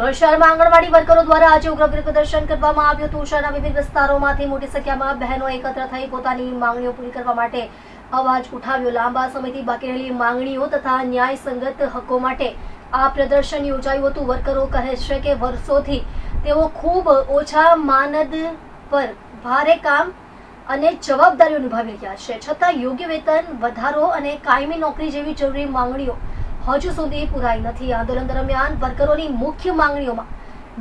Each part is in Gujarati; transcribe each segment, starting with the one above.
સુરત શહેરમાં આંગણવાડી વર્કરો દ્વારા આજે ઉગ્ર વિરોધ પ્રદર્શન કરવામાં આવ્યું હતું। શહેરના વિવિધ વિસ્તારોમાંથી મોટી સંખ્યામાં બહેનો એકત્ર થઈ પોતાની માંગણીઓ પૂરી કરવા માટે અવાજ ઉઠાવ્યો। લાંબા સમયથી બાકી રહેલી માંગણીઓ તથા ન્યાયસંગત હકો માટે આ પ્રદર્શન યોજાયું હતું। વર્કરો કહે છે કે વર્ષોથી તેઓ ખૂબ ઓછા માનદ પર ભારે કામ અને જવાબદારીઓ નિભાવી રહ્યા છે, છતાં યોગ્ય વેતન વધારો અને કાયમી નોકરી જેવી જરૂરી માંગણીઓ હજુ સુધી પૂરાઈ નથી। આંદોલન દરમિયાન વર્કરોની મુખ્ય માંગણીઓમાં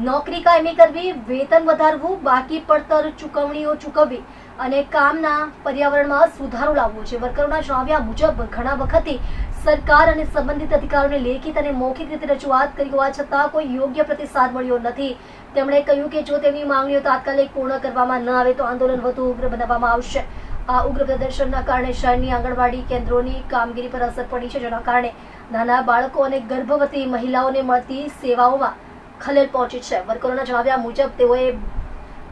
નોકરી કાયમી કરવી, વેતન વધારવું, બાકી પડતર ચૂકવણીઓ ચૂકવવી અને કામના પર્યાવરણમાં સુધારો લાવવો છે। વર્કરોના જણાવ્યા મુજબ ઘણા વખતથી સરકાર અને સંબંધિત અધિકારીઓને લેખિત અને મૌખિક રીતે રજૂઆત કરી હોવા છતાં કોઈ યોગ્ય પ્રતિસાદ મળ્યો નથી। તેમણે કહ્યું કે જો તેમની માંગણીઓ તાત્કાલિક પૂર્ણ કરવામાં ન આવે તો આંદોલન વધુ ઉગ્ર બનાવવામાં આવશે। આ ઉગ્ર પ્રદર્શનના કારણે શહેરની આંગણવાડી કેન્દ્રોની કામગીરી પર અસર પડી છે, જેના કારણે નાના બાળકો અને ગર્ભવતી મહિલાઓને મળતી સેવાઓમાં ખલેલ પહોંચી છે। વર્કરોના જણાવ્યા મુજબ તેઓએ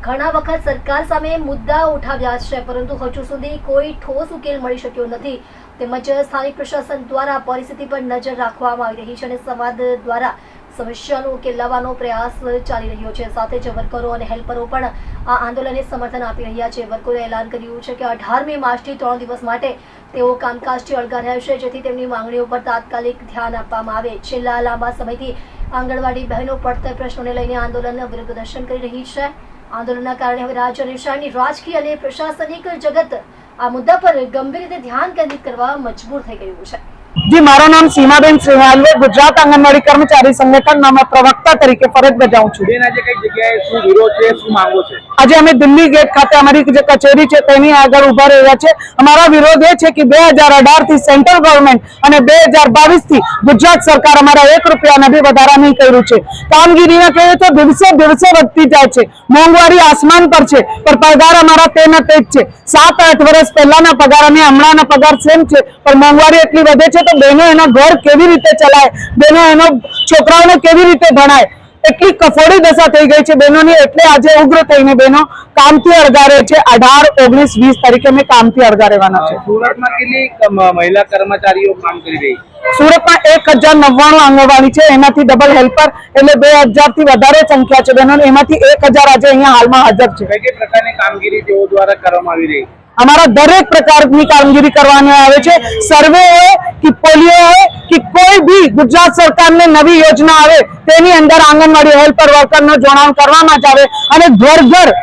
ઘણા વખત સરકાર સામે મુદ્દા ઉઠાવ્યા છે, પરંતુ હજુ સુધી કોઈ ઠોસ ઉકેલ મળી શક્યો નથી। તેમજ સ્થાનિક પ્રશાસન દ્વારા પરિસ્થિતિ પર નજર રાખવામાં આવી રહી છે અને સંવાદ દ્વારા સમસ્યાનો ઉકેલ લાવવાનો પ્રયાસ ચાલી રહ્યો છે। સાથે જ વર્કરો અને હેલ્પરો પણ આ આંદોલનને સમર્થન આપી રહ્યા છે। વર્કરોએ એલાન કર્યું છે કે 18મી માર્ચથી 3 દિવસ માટે તેઓ કામકાજથી અળગા રહેશે, જેથી તેમની માંગણીઓ પર તાત્કાલિક ધ્યાન આપવામાં આવે। છેલ્લા લાંબા સમયથી આંગણવાડી બહેનો પડતર પ્રશ્નોને લઈને આંદોલન વિરુદ્ધ પ્રદર્શન કરી રહી છે। આંદોલનના કારણે હવે રાજ્ય અને શહેરની રાજકીય અને પ્રશાસનિક જગત આ મુદ્દા પર ગંભીર રીતે ધ્યાન કેન્દ્રિત કરવા મજબૂર થઈ ગયું છે। जी, मारा नाम सीमाबेन सिंहालवे गुजरात आंगनवाड़ी कर्मचारी संगठन में प्रवक्ता तरीके फरज बजाऊं छुं। આજે કઈ જગ્યાએ શું વિરોધ છે, શું માંગો છે? આજે અમે दिल्ली गेट खाते अमारी जे कचेरी है तेनी आगळ उभा रह्या छे। अमारा विरोध ए छे कि 2018 थी सेंट्रल गवर्नमेंट અને 2022 થી ગુજરાત સરકાર અમારા 1 રૂપિયાના બી વધારા નહીં કર્યું છે। કામગીરીના કહીએ તો દિવસે દિવસે વધતી જાય છે, મોંઘવારી આસમાન પર છે, પણ પગાર અમારા તેના તે જ છે। 7-8 વર્ષ પહેલાના પગાર અને હમણાંના પગાર સેમ છે, પણ મોંઘવારી એટલી વધે છે તો બહેનો એના ઘર કેવી રીતે ચલાય, બહેનો એનો છોકરાઓને કેવી રીતે ભણાય, એટલી કફોડી દશા થઈ ગઈ છે બહેનોની। એટલે આજે ઉગ્ર થઈને બહેનો કામથી અળગા રહે છે। 18, 19, 20 તારીખે અમે કામથી અળગા રહેવાના છે। સુરતમાં કેટલી મહિલા કર્મચારીઓ કામ કરી રહી? સુરતમાં 1099 આંગણવાડી છે, એમાંથી ડબલ હેલ્પર એટલે 2000 થી વધારે સંખ્યા છે બહેનો, એમાંથી 1000 આજે અહીંયા હાલમાં હાજર છે। કઈ કઈ પ્રકારની કામગીરી તેઓ દ્વારા કરવામાં આવી રહી? हमारा दरेक प्रकार की कामगिरी करवाने आवे छे। सर्वे हो कि पोलियो हो कि कोई भी गुजरात सरकार ने नवी योजना आवे तेनी अंदर आंगणवाड़ी हेल्पर वर्कर नो जोड़ाण करवामां ज आवे अने घर घर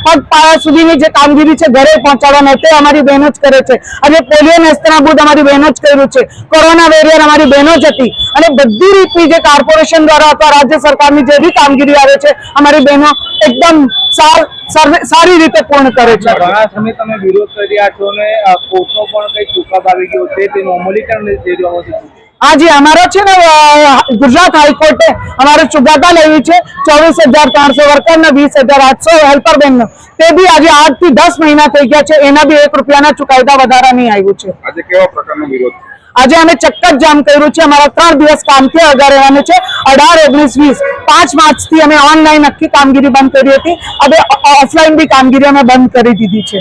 पग पाया सुधीनी जे कामगीरी छे घरे पहोंचाडवानो ते अमारी बहनो ज करे छे। अने पोलियो नेस्तनाबूद अमारी बहनो ज कर्युं छे, कोरोना वेरियर अमारी बहनो ज हती अने बधी रीतनी जे कॉर्पोरेशन द्वारा अथवा राज्य सरकारनी जे भी कामगीरी आवे छे अमारी बहनो एकदम सारी रीते पूर्ण करे छे। घणा समय तमे विरोध કરી રહ્યા છો ને કોર્ટનો પણ કઈ ચુકાદો આવી ગયો છે, તેનું અમલીકરણ થઈ રહ્યું છે? हाँ जी, हमारा छे ने गुजरात हाईकोर्टे हमारे चुकादा लेवी छे 24,300 वर्कर ने 20,800 हेल्पर बेन नो ते भी आज 8 થી 10 महीना થઈ ગયા છે, એના બી 1 રૂપિયાના ચુકાદા વધારા નહીં આવ્યું છે। આજે કેવા પ્રકારનો વિરોધ? આજે અમે ચક્કર જામ કર્યું છે। અમારા 3 દિવસ કામથી અળગા રહેવાનું છે। 18, 19, 20 5 मार्च થી અમે ઓનલાઈન આખી કામગીરી બંધ કરી હતી, હવે ઓફલાઈન બી કામગીરી અમે બંધ કરી દીધી છે।